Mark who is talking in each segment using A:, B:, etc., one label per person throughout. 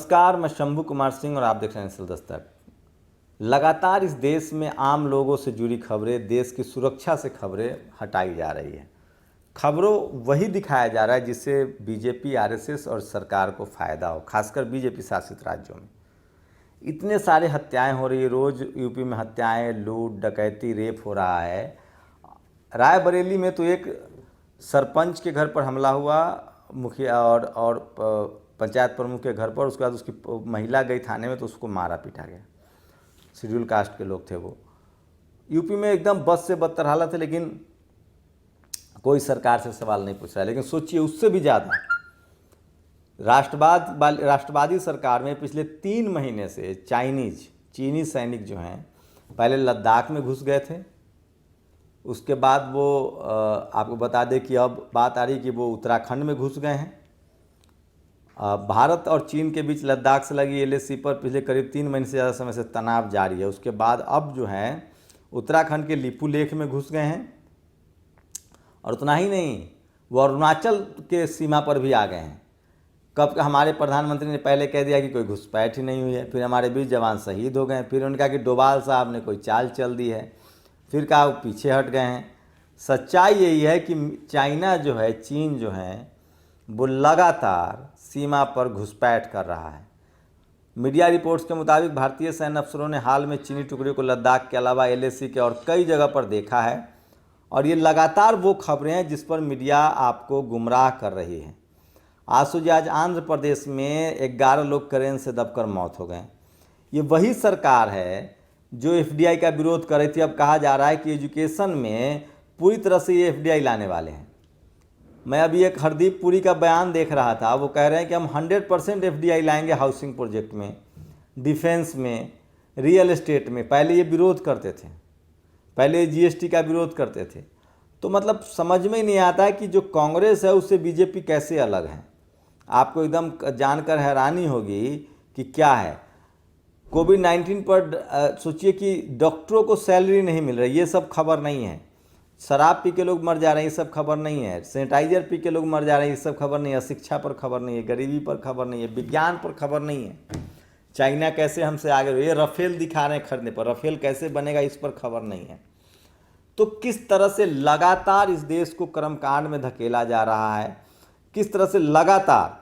A: नमस्कार, मैं शंभू कुमार सिंह और आप देख रहे हैं सिल दस्तक। लगातार इस देश में आम लोगों से जुड़ी खबरें, देश की सुरक्षा से खबरें हटाई जा रही है। खबरों वही दिखाया जा रहा है जिससे बीजेपी, आरएसएस और सरकार को फ़ायदा हो, खासकर बीजेपी शासित राज्यों में। इतने सारे हत्याएं हो रही है, रोज़ यूपी में हत्याएं, लूट, डकैती, रेप हो रहा है। रायबरेली में तो एक सरपंच के घर पर हमला हुआ, मुखिया और पंचायत प्रमुख के घर पर। उसके बाद उसकी महिला गई थाने में तो उसको मारा पीटा गया। शेड्यूल कास्ट के लोग थे वो। यूपी में एकदम बस से बदतर हालत है, लेकिन कोई सरकार से सवाल नहीं पूछ रहा है। लेकिन सोचिए, उससे भी ज़्यादा राष्ट्रवादी सरकार में पिछले 3 महीने से चीनी सैनिक जो हैं, पहले लद्दाख में घुस गए थे। उसके बाद वो आपको बता दें कि अब बात आ रही कि वो उत्तराखंड में घुस गए हैं। भारत और चीन के बीच लद्दाख से लगी एलएसी पर पिछले करीब 3 महीने से ज़्यादा समय से तनाव जारी है। उसके बाद अब जो है उत्तराखंड के लिपू लेख में घुस गए हैं, और उतना ही नहीं, वो अरुणाचल के सीमा पर भी आ गए हैं। कब हमारे प्रधानमंत्री ने पहले कह दिया कि कोई घुसपैठ ही नहीं हुई है, फिर हमारे 20 जवान शहीद हो गए, फिर उन्होंने कहा कि डोभाल साहब ने कोई चाल चल दी है, फिर कहा वो पीछे हट गए हैं। सच्चाई यही है कि चीन जो है वो लगातार सीमा पर घुसपैठ कर रहा है। मीडिया रिपोर्ट्स के मुताबिक भारतीय सैन्य अफसरों ने हाल में चीनी टुकड़े को लद्दाख के अलावा एलएसी के और कई जगह पर देखा है, और ये लगातार वो खबरें हैं जिस पर मीडिया आपको गुमराह कर रही है। आज आंध्र प्रदेश में 11 लोग क्रेन से दबकर मौत हो गए। ये वही सरकार है जो एफडीआई का विरोध कर रही थी। अब कहा जा रहा है कि एजुकेशन में पूरी तरह से ये एफडीआई लाने वाले हैं। मैं अभी एक हरदीप पुरी का बयान देख रहा था, वो कह रहे हैं कि हम 100% एफडीआई लाएंगे हाउसिंग प्रोजेक्ट में, डिफेंस में, रियल एस्टेट में। पहले ये विरोध करते थे, पहले जीएसटी का विरोध करते थे। तो मतलब समझ में ही नहीं आता है कि जो कांग्रेस है उससे बीजेपी कैसे अलग है। आपको एकदम जानकर हैरानी होगी कि क्या है। कोविड-19 पर सोचिए कि डॉक्टरों को सैलरी नहीं मिल रही, ये सब खबर नहीं है। शराब पी के लोग मर जा रहे हैं, ये सब खबर नहीं है। सैनिटाइजर पी के लोग मर जा रहे हैं, ये सब खबर नहीं है। शिक्षा पर खबर नहीं है, गरीबी पर खबर नहीं है, विज्ञान पर खबर नहीं है। चाइना कैसे हमसे आगे, ये राफेल दिखा रहे हैं खरीदने पर, राफेल कैसे बनेगा इस पर खबर नहीं है। तो किस तरह से लगातार इस देश को कर्मकांड में धकेला जा रहा है, किस तरह से लगातार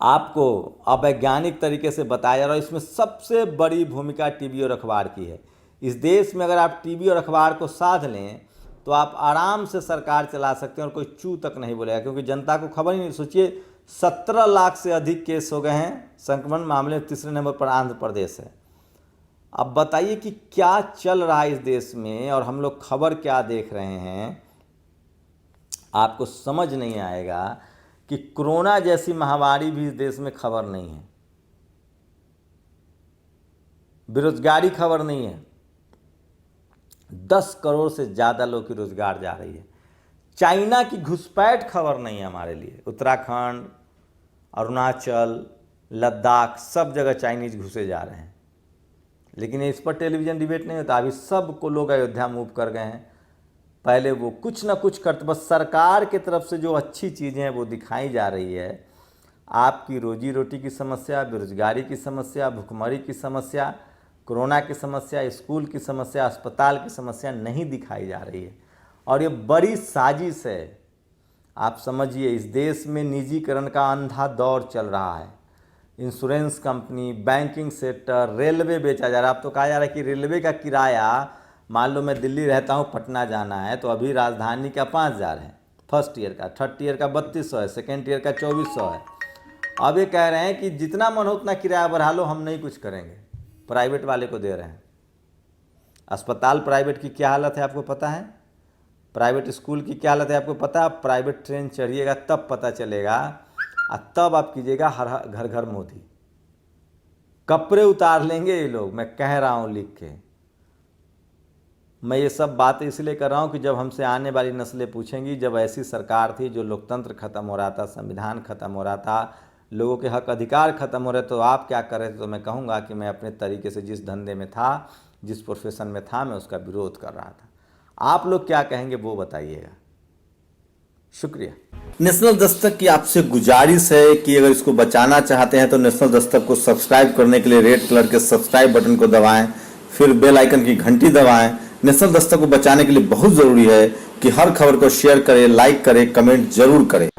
A: आपको अवैज्ञानिक तरीके से बताया जा रहा है। इसमें सबसे बड़ी भूमिका टीवी और अखबार की है। इस देश में अगर आप टीवी और अखबार को साध लें तो आप आराम से सरकार चला सकते हैं और कोई चू तक नहीं बोलेगा, क्योंकि जनता को खबर ही नहीं। सोचिए, 17 लाख से अधिक केस हो गए हैं संक्रमण मामले। 3रे नंबर पर आंध्र प्रदेश है। अब बताइए कि क्या चल रहा है इस देश में और हम लोग खबर क्या देख रहे हैं। आपको समझ नहीं आएगा कि कोरोना जैसी महामारी भी इस देश में खबर नहीं है, बेरोजगारी खबर नहीं है। 10 करोड़ से ज़्यादा लोग की रोजगार जा रही है। चाइना की घुसपैठ खबर नहीं है हमारे लिए। उत्तराखंड, अरुणाचल, लद्दाख, सब जगह चाइनीज घुसे जा रहे हैं, लेकिन इस पर टेलीविज़न डिबेट नहीं होता। अभी सबको लोग अयोध्या मूव कर गए हैं। पहले वो कुछ ना कुछ करते, बस सरकार की तरफ से जो अच्छी चीज़ें हैं वो दिखाई जा रही है। आपकी रोजी रोटी की समस्या, बेरोजगारी की समस्या, भुखमरी की समस्या, कोरोना की समस्या, स्कूल की समस्या, अस्पताल की समस्या नहीं दिखाई जा रही है। और ये बड़ी साजिश है। आप समझिए, इस देश में निजीकरण का अंधा दौर चल रहा है। Insurance company, banking sector, railway बेचा जा रहा है। अब तो कहा जा रहा है कि रेलवे का किराया, मान लो मैं दिल्ली रहता हूँ, पटना जाना है, तो अभी राजधानी का 5,000 है फर्स्ट ईयर का, थर्ड ईयर का 3200 है, सेकेंड ईयर का 2400 है। अब ये कह रहे हैं कि जितना मन हो उतना किराया बढ़ा लो, हम नहीं कुछ करेंगे। प्राइवेट वाले को दे रहे हैं। अस्पताल प्राइवेट की क्या हालत है आपको पता है? प्राइवेट स्कूल की क्या हालत है आपको पता है? प्राइवेट ट्रेन चढ़िएगा तब पता चलेगा, और तब आप कीजिएगा हर घर घर मोदी। कपड़े उतार लेंगे ये लोग, मैं कह रहा हूँ लिख के। मैं ये सब बातें इसलिए कर रहा हूँ कि जब हमसे आने वाली नस्लें पूछेंगी, जब ऐसी सरकार थी जो लोकतंत्र खत्म हो रहा था, संविधान खत्म हो रहा था, लोगों के हक अधिकार खत्म हो रहे, तो आप क्या कर रहे थे? तो मैं कहूँगा कि मैं अपने तरीके से जिस धंधे में था, जिस प्रोफेशन में था, मैं उसका विरोध कर रहा था। आप लोग क्या कहेंगे वो बताइएगा। शुक्रिया। नेशनल दस्तक की आपसे गुजारिश है कि अगर इसको बचाना चाहते हैं तो नेशनल दस्तक को सब्सक्राइब करने के लिए रेड कलर के सब्सक्राइब बटन को दबाएं, फिर बेल आइकन की घंटी दबाएं। नेशनल दस्तक को बचाने के लिए बहुत ज़रूरी है कि हर खबर को शेयर करें, लाइक करें, कमेंट जरूर करें।